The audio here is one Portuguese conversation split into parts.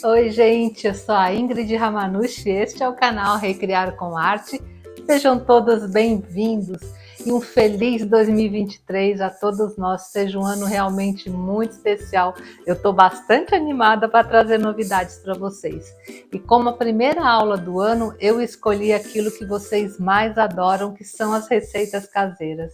Oi, gente, eu sou a Ingrid Ramanushi, este é o canal Recriar com Arte. Sejam todos bem-vindos e um feliz 2023 a todos nós. Seja um ano realmente muito especial. Eu estou bastante animada para trazer novidades para vocês. E como a primeira aula do ano, eu escolhi aquilo que vocês mais adoram, que são as receitas caseiras.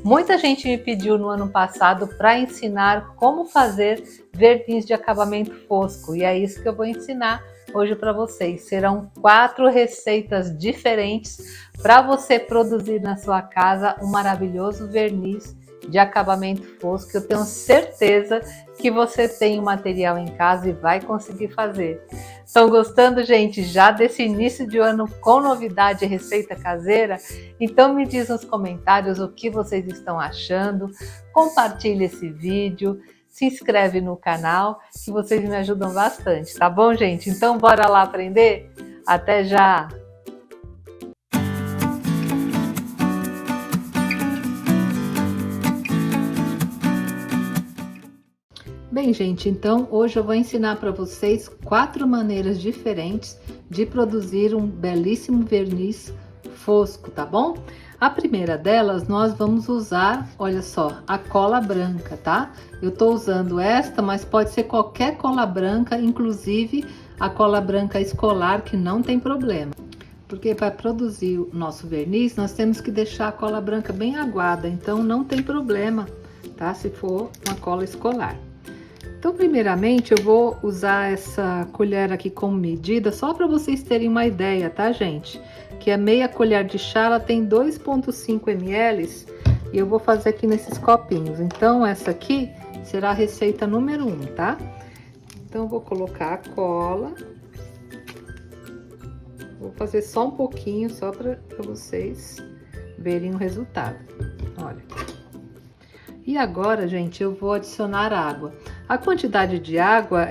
Muita gente me pediu no ano passado para ensinar como fazer verniz de acabamento fosco e é isso que eu vou ensinar hoje para vocês. Serão 4 receitas diferentes para você produzir na sua casa um maravilhoso verniz de acabamento fosco. Eu tenho certeza que você tem o material em casa e vai conseguir fazer. Estão gostando, gente, já desse início de ano com novidade e receita caseira? Então me diz nos comentários o que vocês estão achando, compartilhe esse vídeo, se inscreve no canal, que vocês me ajudam bastante, tá bom, gente? Então bora lá aprender? Até já! Bem, gente, então hoje eu vou ensinar para vocês 4 maneiras diferentes de produzir um belíssimo verniz fosco, tá bom? A primeira delas, nós vamos usar, olha só, a cola branca, tá? Eu tô usando esta, mas pode ser qualquer cola branca, inclusive a cola branca escolar, que não tem problema. Porque para produzir o nosso verniz, nós temos que deixar a cola branca bem aguada, então não tem problema, tá? Se for uma cola escolar. Então, primeiramente, eu vou usar essa colher aqui como medida, só para vocês terem uma ideia, tá, gente? Que a meia colher de chá, ela tem 2,5 ml e eu vou fazer aqui nesses copinhos. Então, essa aqui será a receita número 1, tá? Então, eu vou colocar a cola. Vou fazer só um pouquinho, só para vocês verem o resultado. Olha. E agora, gente, eu vou adicionar água. A quantidade de água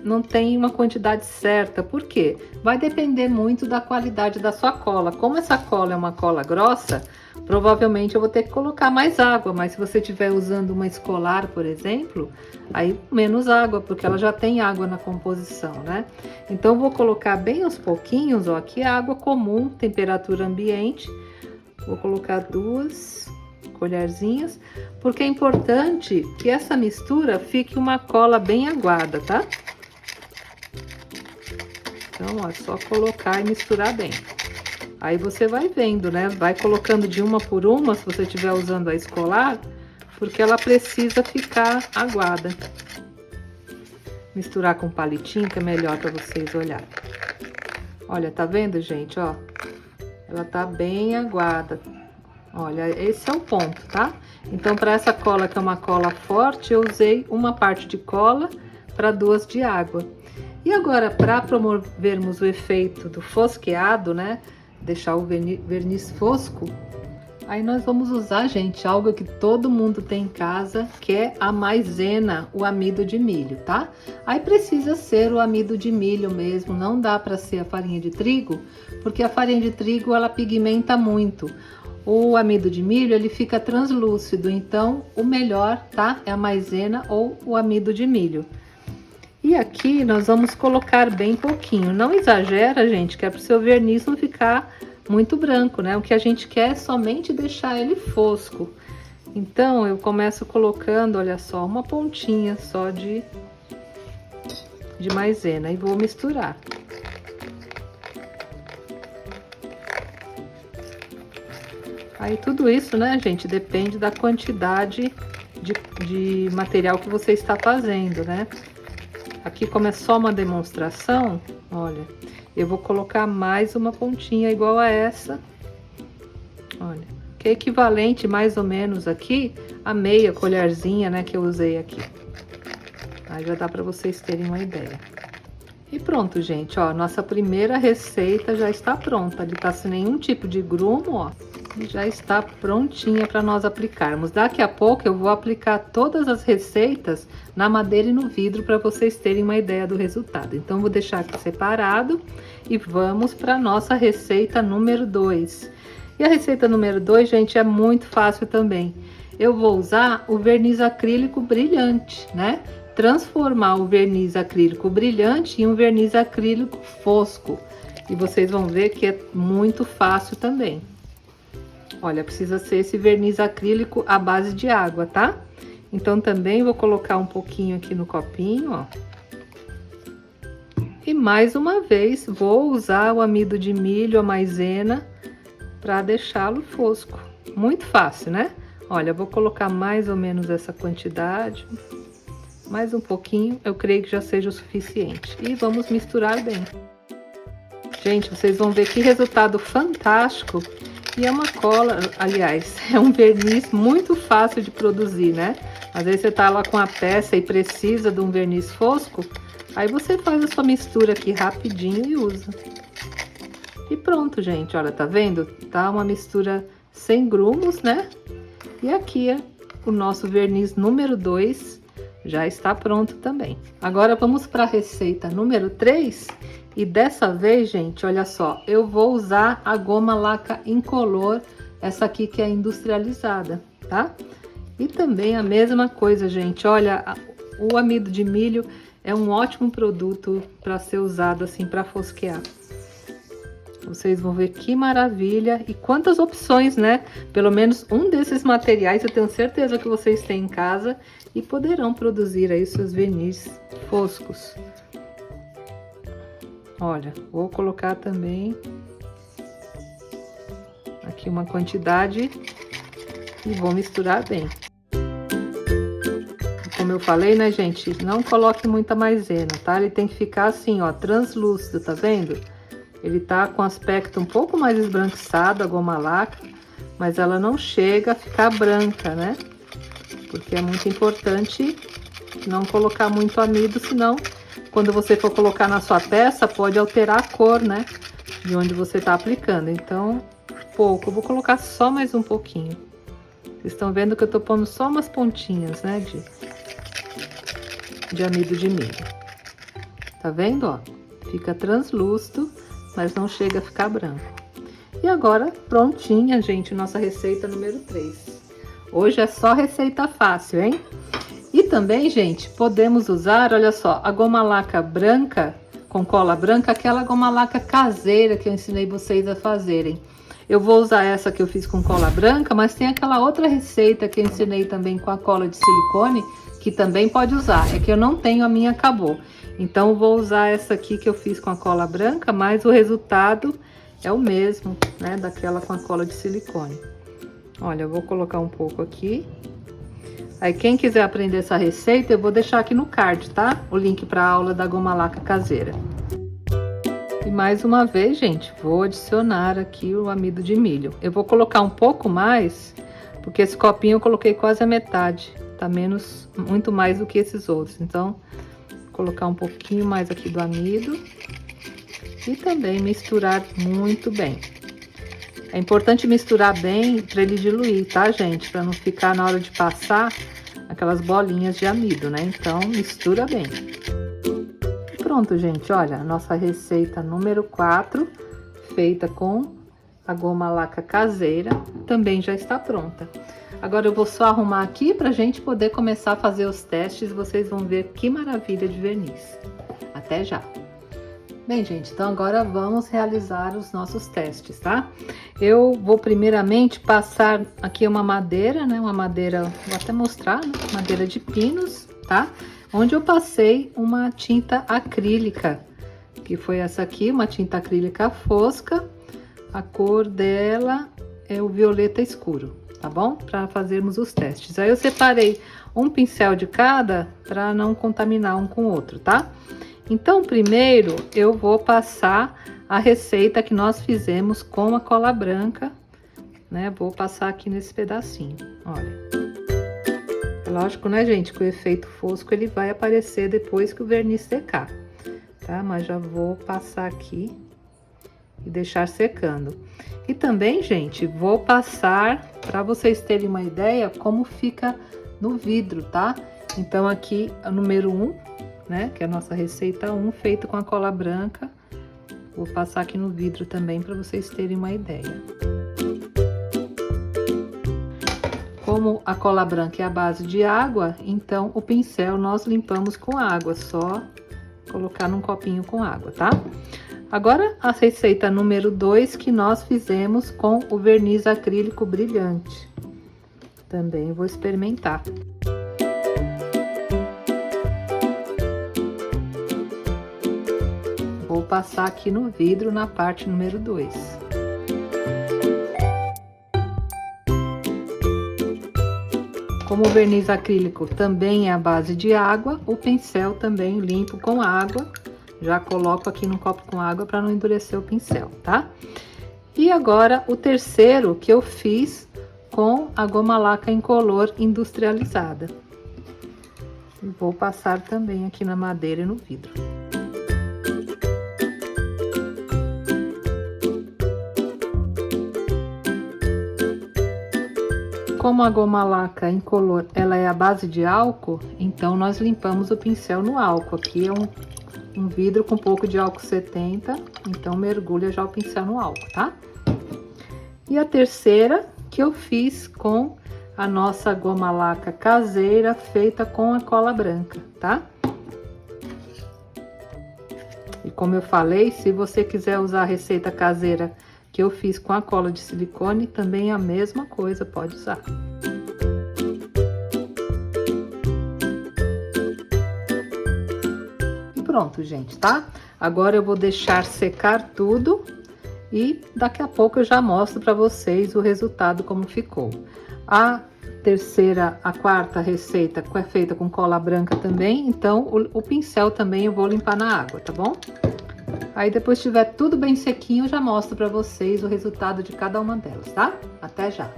não tem uma quantidade certa, por quê? Vai depender muito da qualidade da sua cola. Como essa cola é uma cola grossa, provavelmente eu vou ter que colocar mais água, mas se você estiver usando uma escolar, por exemplo, aí menos água, porque ela já tem água na composição, né? Então eu vou colocar bem aos pouquinhos, ó, aqui é água comum, temperatura ambiente. Vou colocar 2 colherzinhas, porque é importante que essa mistura fique uma cola bem aguada, tá? Então, ó, é só colocar e misturar bem. Aí você vai vendo, né? Vai colocando de uma por uma, se você estiver usando a escolar, porque ela precisa ficar aguada. Misturar com palitinho, que é melhor para vocês olharem. Olha, tá vendo, gente, ó? Ela tá bem aguada. Olha, esse é o ponto, tá? Então, para essa cola, que é uma cola forte, eu usei uma parte de cola para 2 de água. E agora, para promovermos o efeito do fosqueado, né? Deixar o verniz fosco, aí nós vamos usar, gente, algo que todo mundo tem em casa, que é a maisena, o amido de milho, tá? Aí precisa ser o amido de milho mesmo, não dá para ser a farinha de trigo, porque a farinha de trigo, ela pigmenta muito. O amido de milho, ele fica translúcido, então o melhor, tá? É a maisena ou o amido de milho. E aqui nós vamos colocar bem pouquinho. Não exagera, gente, que é para o seu verniz não ficar muito branco, né? O que a gente quer é somente deixar ele fosco. Então eu começo colocando, olha só, uma pontinha só de maisena e vou misturar. Aí tudo isso, né, gente, depende da quantidade de material que você está fazendo, né? Aqui, como é só uma demonstração, olha, eu vou colocar mais uma pontinha igual a essa. Olha, que é equivalente mais ou menos aqui a meia colherzinha, né, que eu usei aqui. Aí já dá para vocês terem uma ideia. E pronto, gente, ó, nossa primeira receita já está pronta. Ele tá sem nenhum tipo de grumo, ó. E já está prontinha para nós aplicarmos. Daqui a pouco eu vou aplicar todas as receitas na madeira e no vidro para vocês terem uma ideia do resultado. Então, vou deixar aqui separado e vamos para nossa receita número 2. E a receita número 2, gente, é muito fácil também. Eu vou usar o verniz acrílico brilhante, né? transformar o verniz acrílico brilhante em um verniz acrílico fosco. E vocês vão ver que é muito fácil também. Olha, precisa ser esse verniz acrílico à base de água, tá? Então também vou colocar um pouquinho aqui no copinho, ó. E mais uma vez vou usar o amido de milho, a maisena, para deixá-lo fosco. Muito fácil, né? Olha, vou colocar mais ou menos essa quantidade. Mais um pouquinho, eu creio que já seja o suficiente. E vamos misturar bem. Gente, vocês vão ver que resultado fantástico. E é uma cola, aliás, é um verniz muito fácil de produzir, né? Às vezes você tá lá com a peça e precisa de um verniz fosco, aí você faz a sua mistura aqui rapidinho e usa. E pronto, gente, olha, tá vendo? Tá uma mistura sem grumos, né? E aqui é o nosso verniz número 2, já está pronto também. Agora vamos para a receita número 3. E dessa vez, gente, olha só, eu vou usar a goma laca incolor, essa aqui que é industrializada, tá? E também a mesma coisa, gente, olha, o amido de milho é um ótimo produto para ser usado assim para fosquear. Vocês vão ver que maravilha e quantas opções, né? Pelo menos um desses materiais eu tenho certeza que vocês têm em casa e poderão produzir aí seus verniz foscos. Olha, vou colocar também aqui uma quantidade e vou misturar bem. Como eu falei, né, gente, não coloque muita maisena, tá? Ele tem que ficar assim, ó, translúcido, tá vendo? Ele tá com aspecto um pouco mais esbranquiçado, a goma laca, mas ela não chega a ficar branca, né? Porque é muito importante não colocar muito amido, senão quando você for colocar na sua peça, pode alterar a cor, né? De onde você tá aplicando. Então, pouco. Eu vou colocar só mais um pouquinho. Vocês estão vendo que eu tô pondo só umas pontinhas, né? De amido de milho. Tá vendo, ó? Fica translúcido, mas não chega a ficar branco. E agora, prontinha, gente, nossa receita número 3. Hoje é só receita fácil, hein? E também, gente, podemos usar, olha só, a goma laca branca, com cola branca, aquela goma laca caseira que eu ensinei vocês a fazerem. Eu vou usar essa que eu fiz com cola branca, mas tem aquela outra receita que eu ensinei também com a cola de silicone, que também pode usar. É que eu não tenho, a minha acabou. Então, eu vou usar essa aqui que eu fiz com a cola branca, mas o resultado é o mesmo, né, daquela com a cola de silicone. Olha, eu vou colocar um pouco aqui. Aí, quem quiser aprender essa receita, eu vou deixar aqui no card, tá? O link para a aula da goma laca caseira. E mais uma vez, gente, vou adicionar aqui o amido de milho. Eu vou colocar um pouco mais, porque esse copinho eu coloquei quase a metade. Tá muito mais do que esses outros. Então, vou colocar um pouquinho mais aqui do amido. E também misturar muito bem. É importante misturar bem para ele diluir, tá, gente? Para não ficar na hora de passar aquelas bolinhas de amido, né? Então, mistura bem. Pronto, gente, olha, a nossa receita número 4, feita com a goma laca caseira, também já está pronta. Agora eu vou só arrumar aqui pra gente poder começar a fazer os testes e vocês vão ver que maravilha de verniz. Até já! Bem, gente, então agora vamos realizar os nossos testes, tá? Eu vou primeiramente passar aqui uma madeira, né? Uma madeira, vou até mostrar, né? Madeira de pinos, tá? Onde eu passei uma tinta acrílica, que foi essa aqui, uma tinta acrílica fosca. A cor dela é o violeta escuro, tá bom? Para fazermos os testes. Aí eu separei um pincel de cada para não contaminar um com o outro, tá? Então, primeiro eu vou passar a receita que nós fizemos com a cola branca, né? Vou passar aqui nesse pedacinho, olha. É lógico, né, gente, que o efeito fosco ele vai aparecer depois que o verniz secar, tá? Mas já vou passar aqui e deixar secando. E também, gente, vou passar para vocês terem uma ideia como fica no vidro, tá? Então, aqui, a número 1, né? Que é a nossa receita 1, feita com a cola branca. Vou passar aqui no vidro também para vocês terem uma ideia. Como a cola branca é a base de água, então o pincel nós limpamos com água, só colocar num copinho com água, tá? Agora a receita número 2 que nós fizemos com o verniz acrílico brilhante. Também vou experimentar. Vou passar aqui no vidro na parte número 2. Como o verniz acrílico também é a base de água, o pincel também limpo com água. Já coloco aqui no copo com água para não endurecer o pincel, tá? E agora o terceiro que eu fiz com a goma laca incolor industrializada. Vou passar também aqui na madeira e no vidro. Como a goma laca incolor ela é a base de álcool, então nós limpamos o pincel no álcool. Aqui é um vidro com um pouco de álcool 70, então mergulha já o pincel no álcool, tá? E a terceira que eu fiz com a nossa goma laca caseira feita com a cola branca, tá? E como eu falei, se você quiser usar a receita caseira que eu fiz com a cola de silicone, também é a mesma coisa, pode usar. E pronto, gente, tá? Agora eu vou deixar secar tudo e daqui a pouco eu já mostro para vocês o resultado como ficou. A quarta receita é feita com cola branca também, então o pincel também eu vou limpar na água, tá bom? Aí depois que tiver tudo bem sequinho, eu já mostro para vocês o resultado de cada uma delas, tá? Até já!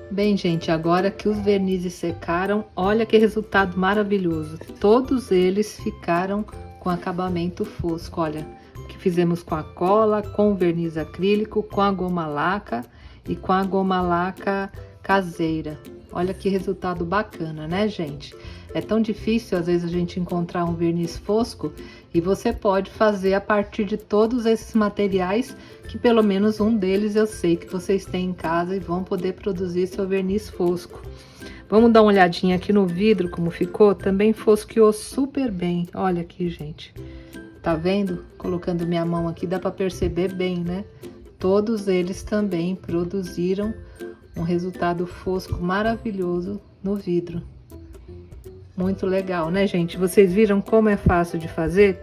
Bem, gente, agora que os vernizes secaram, olha que resultado maravilhoso. Todos eles ficaram com acabamento fosco, olha. O que fizemos com a cola, com o verniz acrílico, com a goma laca e com a goma laca caseira. Olha que resultado bacana, né, gente? É tão difícil, às vezes, a gente encontrar um verniz fosco e você pode fazer a partir de todos esses materiais, que pelo menos um deles eu sei que vocês têm em casa e vão poder produzir seu verniz fosco. Vamos dar uma olhadinha aqui no vidro como ficou? Também fosqueou super bem. Olha aqui, gente. Tá vendo? Colocando minha mão aqui, dá para perceber bem, né? Todos eles também produziram um resultado fosco maravilhoso no vidro. Muito legal, né, gente? Vocês viram como é fácil de fazer?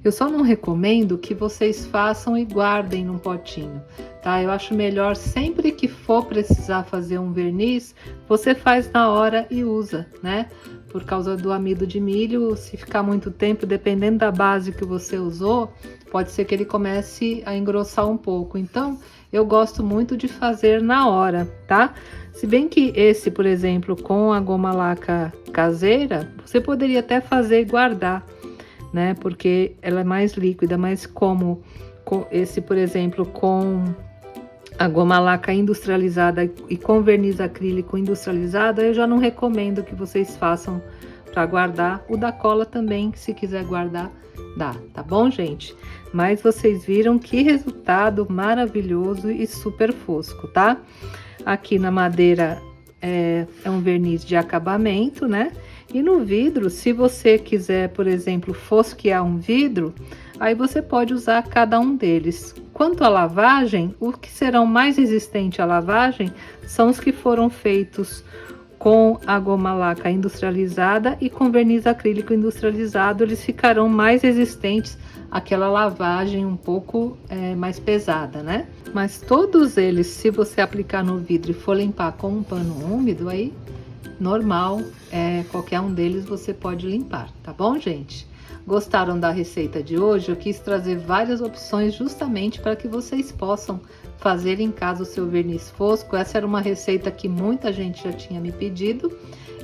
Eu só não recomendo que vocês façam e guardem num potinho, tá? Eu acho melhor, sempre que for precisar fazer um verniz, você faz na hora e usa, né? Por causa do amido de milho, se ficar muito tempo, dependendo da base que você usou, pode ser que ele comece a engrossar um pouco. Então, eu gosto muito de fazer na hora, tá? Se bem que esse, por exemplo, com a goma laca caseira, você poderia até fazer e guardar, né? Porque ela é mais líquida, mas como esse, por exemplo, com a goma laca industrializada e com verniz acrílico industrializado, eu já não recomendo que vocês façam para guardar. O da cola também, se quiser guardar, dá, tá bom, gente? Mas vocês viram que resultado maravilhoso e super fosco, tá? Aqui na madeira é um verniz de acabamento, né? E no vidro, se você quiser, por exemplo, fosquear um vidro, aí você pode usar cada um deles. Quanto à lavagem, os que serão mais resistentes à lavagem são os que foram feitos com a goma laca industrializada e com verniz acrílico industrializado. Eles ficarão mais resistentes àquela lavagem um pouco mais pesada, né? Mas todos eles, se você aplicar no vidro e for limpar com um pano úmido, aí normal, qualquer um deles você pode limpar, tá bom, gente? Gostaram da receita de hoje? Eu quis trazer várias opções justamente para que vocês possam fazer em casa o seu verniz fosco. Essa era uma receita que muita gente já tinha me pedido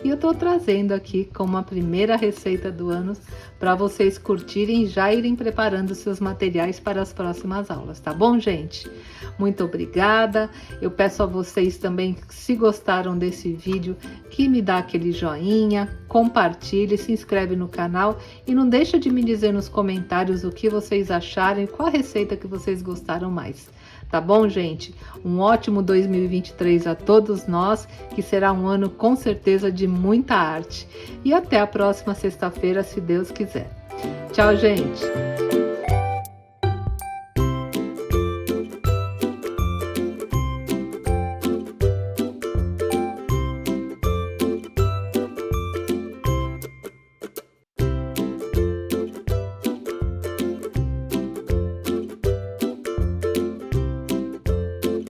e eu tô trazendo aqui como a primeira receita do ano para vocês curtirem e já irem preparando seus materiais para as próximas aulas, tá bom, gente? Muito obrigada. Eu peço a vocês também, se gostaram desse vídeo, que me dá aquele joinha, compartilhe, se inscreve no canal e não deixa de me dizer nos comentários o que vocês acharam e qual a receita que vocês gostaram mais. Tá bom, gente? Um ótimo 2023 a todos nós, que será um ano com certeza de muita arte. E até a próxima sexta-feira, se Deus quiser. Tchau, gente!